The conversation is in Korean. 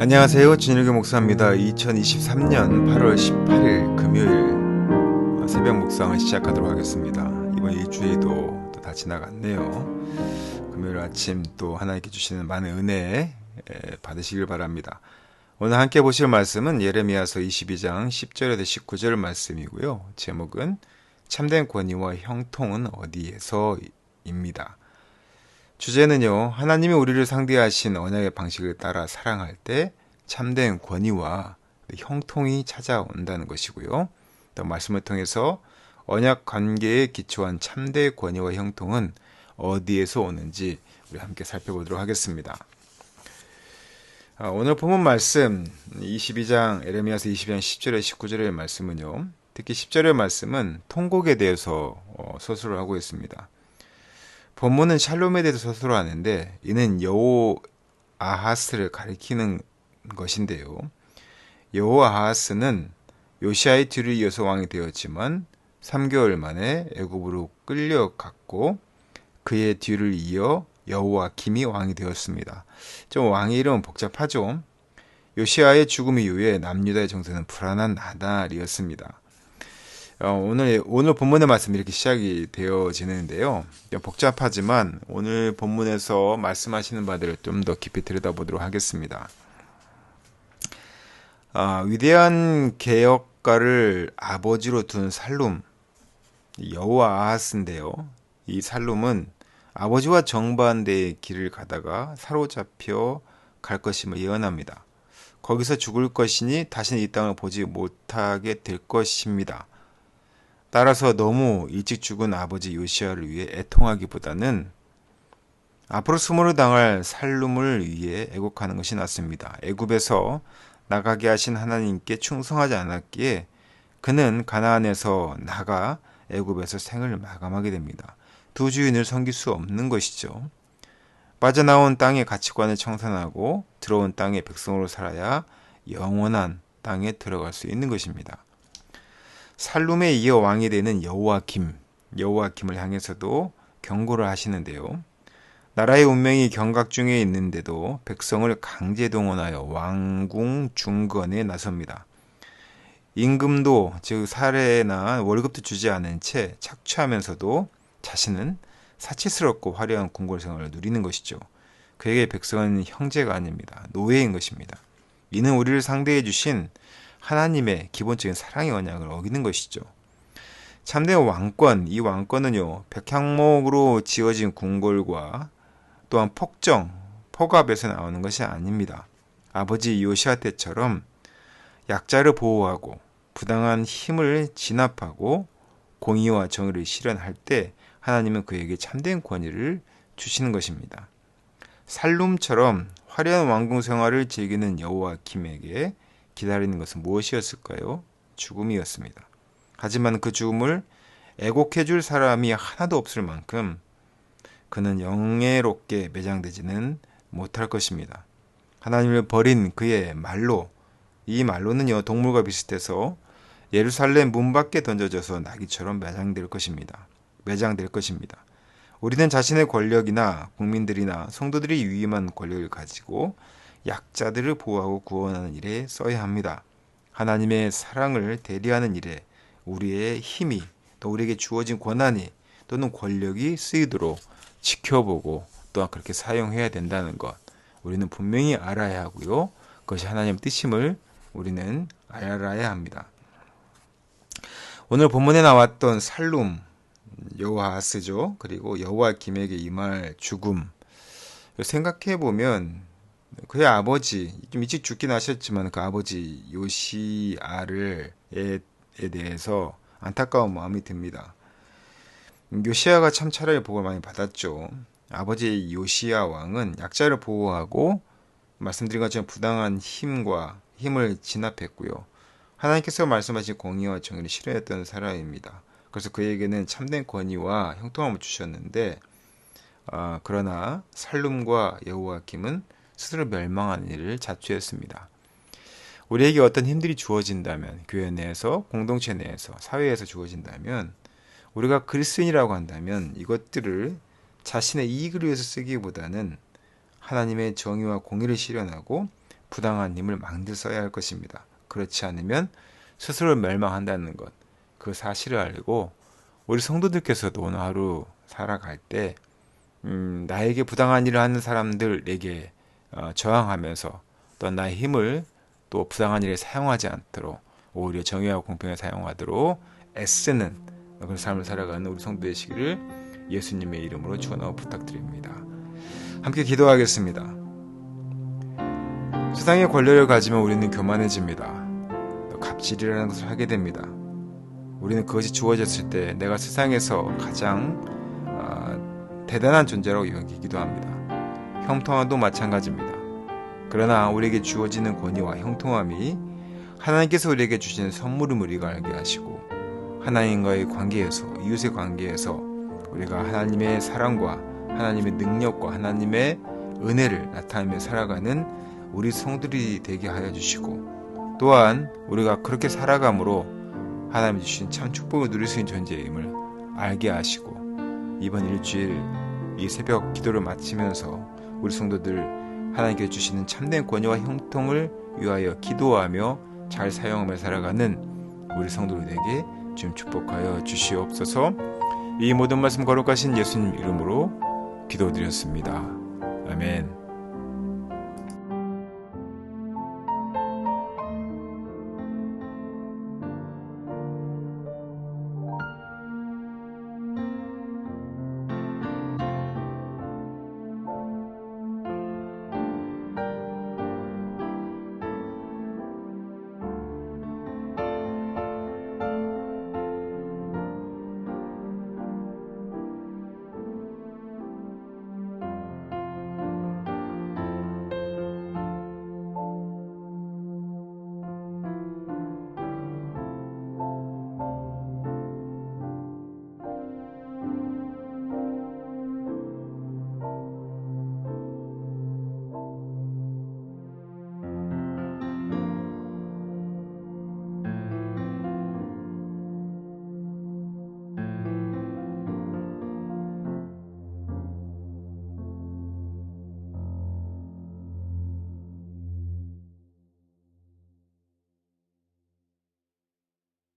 안녕하세요. 진일교 목사입니다. 2023년 8월 18일 금요일 새벽 묵상을 시작하도록 하겠습니다. 이번 일주일도 또 다 지나갔네요. 금요일 아침 또 하나님께 주시는 많은 은혜 받으시길 바랍니다. 오늘 함께 보실 말씀은 예레미야서 22장 10절에서 19절 말씀이고요. 제목은 참된 권위와 형통은 어디에서입니다. 주제는요, 하나님이 우리를 상대하신 언약의 방식을 따라 사랑할 때 참된 권위와 형통이 찾아온다는 것이고요. 또 말씀을 통해서 언약 관계에 기초한 참된 권위와 형통은 어디에서 오는지 우리 함께 살펴보도록 하겠습니다. 오늘 본문 말씀 22장 예레미야서 22장 10절에 19절의 말씀은요, 특히 10절의 말씀은 통곡에 대해서 서술을 하고 있습니다. 본문은 샬롬에 대해서 서술을 하는데 이는 여호아하스를 가리키는 것인데요. 여호아하스는 요시아의 뒤를 이어서 왕이 되었지만 3개월 만에 애굽으로 끌려갔고 그의 뒤를 이어 여호아김이 왕이 되었습니다. 좀 왕의 이름은 복잡하죠. 요시아의 죽음 이후에 남유다의 정세는 불안한 나날이었습니다. 오늘 본문의 말씀이 이렇게 시작이 되어지는데요. 복잡하지만 오늘 본문에서 말씀하시는 바들을 좀 더 깊이 들여다보도록 하겠습니다. 위대한 개혁가를 아버지로 둔 살룸, 여호아하스인데요. 이 살룸은 아버지와 정반대의 길을 가다가 사로잡혀 갈 것임을 예언합니다. 거기서 죽을 것이니 다시는 이 땅을 보지 못하게 될 것입니다. 따라서 너무 일찍 죽은 아버지 요시아를 위해 애통하기보다는 앞으로 수모를 당할 살룸을 위해 애곡하는 것이 낫습니다. 애굽에서 나가게 하신 하나님께 충성하지 않았기에 그는 가나안에서 나가 애굽에서 생을 마감하게 됩니다. 두 주인을 섬길 수 없는 것이죠. 빠져나온 땅의 가치관을 청산하고 들어온 땅의 백성으로 살아야 영원한 땅에 들어갈 수 있는 것입니다. 살룸에 이어 왕이 되는 여호아김을 향해서도 경고를 하시는데요. 나라의 운명이 경각 중에 있는데도 백성을 강제 동원하여 왕궁 중건에 나섭니다. 임금도 즉 사례나 월급도 주지 않은 채 착취하면서도 자신은 사치스럽고 화려한 궁궐 생활을 누리는 것이죠. 그에게 백성은 형제가 아닙니다. 노예인 것입니다. 이는 우리를 상대해 주신 하나님의 기본적인 사랑의 언약을 어기는 것이죠. 참된 왕권, 이 왕권은요, 백향목으로 지어진 궁궐과 또한 폭압에서 나오는 것이 아닙니다. 아버지 요시아 때처럼 약자를 보호하고 부당한 힘을 진압하고 공의와 정의를 실현할 때 하나님은 그에게 참된 권위를 주시는 것입니다. 살룸처럼 화려한 왕궁 생활을 즐기는 여호아김에게 기다리는 것은 무엇이었을까요? 죽음이었습니다. 하지만 그 죽음을 애곡해줄 사람이 하나도 없을 만큼 그는 영예롭게 매장되지는 못할 것입니다. 하나님을 버린 그의 말로, 이 말로는요, 동물과 비슷해서 예루살렘 문 밖에 던져져서 나귀처럼 매장될 것입니다. 우리는 자신의 권력이나 국민들이나 성도들이 유임한 권력을 가지고 약자들을 보호하고 구원하는 일에 써야 합니다. 하나님의 사랑을 대리하는 일에 우리의 힘이 또 우리에게 주어진 권한이 또는 권력이 쓰이도록 지켜보고 또한 그렇게 사용해야 된다는 것 우리는 분명히 알아야 하고요. 그것이 하나님의 뜻임을 우리는 알아야 합니다. 오늘 본문에 나왔던 살룸, 여호아하스죠. 그리고 여호아김에게 임할 죽음. 생각해보면 그의 아버지, 좀 일찍 죽긴 하셨지만 그 아버지 요시아에 대해서 안타까운 마음이 듭니다. 요시아가 참 차라리 복을 많이 받았죠. 아버지 요시아 왕은 약자를 보호하고 말씀드린 것처럼 부당한 힘을 진압했고요. 하나님께서 말씀하신 공의와 정의를 실현했던 사람입니다. 그래서 그에게는 참된 권위와 형통함을 주셨는데 그러나 살룸과 여호아김은 스스로 멸망하는 일을 자초했습니다. 우리에게 어떤 힘들이 주어진다면 교회 내에서, 공동체 내에서, 사회에서 주어진다면 우리가 그리스도인이라고 한다면 이것들을 자신의 이익을 위해서 쓰기보다는 하나님의 정의와 공의를 실현하고 부당한 힘을 망들 써야 할 것입니다. 그렇지 않으면 스스로 멸망한다는 것, 그 사실을 알고 우리 성도들께서도 오늘 하루 살아갈 때 나에게 부당한 일을 하는 사람들에게 저항하면서 또 나의 힘을 또 부당한 일에 사용하지 않도록 오히려 정의와 공평에 사용하도록 애쓰는 그런 삶을 살아가는 우리 성도 되시기를 예수님의 이름으로 축원하고 부탁드립니다. 함께 기도하겠습니다. 세상의 권력을 가지면 우리는 교만해집니다. 또 갑질이라는 것을 하게 됩니다. 우리는 그것이 주어졌을 때 내가 세상에서 가장 대단한 존재라고 여기기도 합니다. 형통함도 마찬가지입니다. 그러나 우리에게 주어지는 권위와 형통함이 하나님께서 우리에게 주시는 선물을 우리가 알게 하시고 하나님과의 관계에서 이웃의 관계에서 우리가 하나님의 사랑과 하나님의 능력과 하나님의 은혜를 나타내며 살아가는 우리 성들이 되게 하여 주시고 또한 우리가 그렇게 살아감으로 하나님이 주신 참 축복을 누릴 수 있는 존재임을 알게 하시고 이번 일주일 이 새벽 기도를 마치면서 우리 성도들 하나님께 주시는 참된 권위와 형통을 위하여 기도하며 잘 사용하며 살아가는 우리 성도들에게 주님 축복하여 주시옵소서. 이 모든 말씀 거룩하신 예수님 이름으로 기도드렸습니다. 아멘.